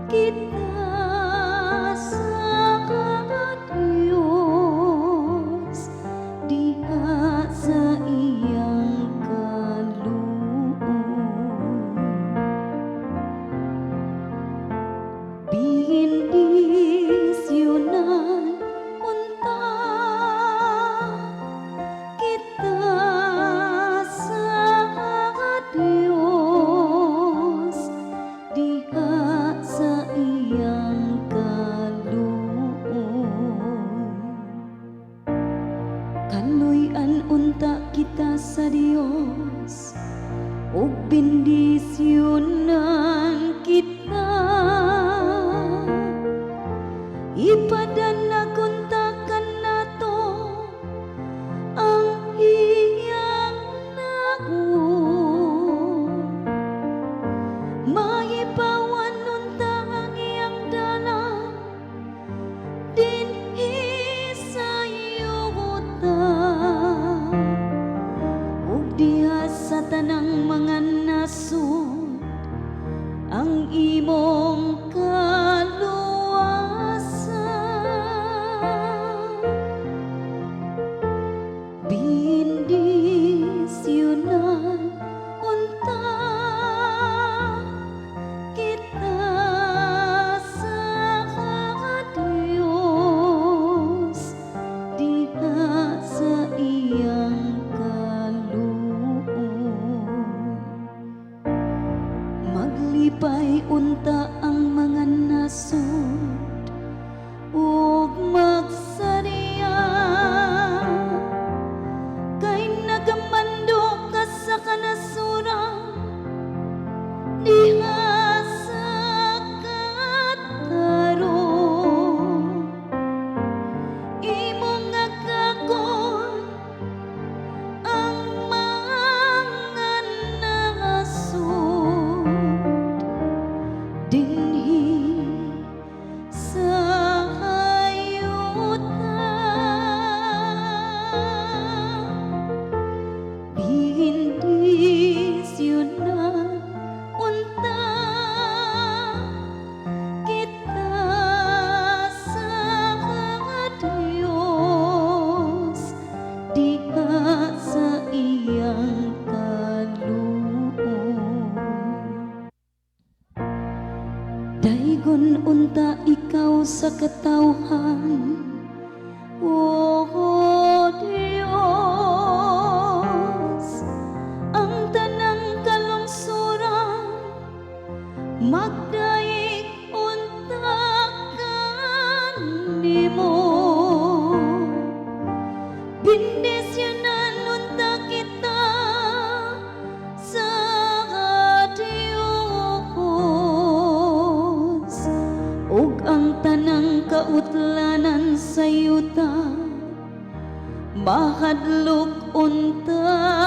kita sa Diyos diha sa iyang kaluoy. Bindisyonan unta kita sa Diyos diha sa iyang kaluoy. Kaluy-an unta kita sa Dios ug bindisyonan kita. Ipadana kuntakan nato ang iyang naon. Maipawan unta ang iyang dalan dinhi sa yuta. Ug diha sa tanang mga nasud ang imong kaluwasan. Bindisyonan unta kita sa Diyos diha sa iyang kaluoy. Maglipay unta ang mga nasud ug magsariya, kay nagamando ka sa kanasuran diha sa katarong. Imong agakon ang mga nasud dinhi sa hayuta. Bindisyonan unta kita sa Diyos diha sa iyang kaluoy. Daigon unta ikaw sa katawhan, o Diyos, ang tanang kalungsuran magdaig unta kanimo. Bindisyonan unta kita sa Diyos ug ang tanang kautlanan sa yuta mahadlok unta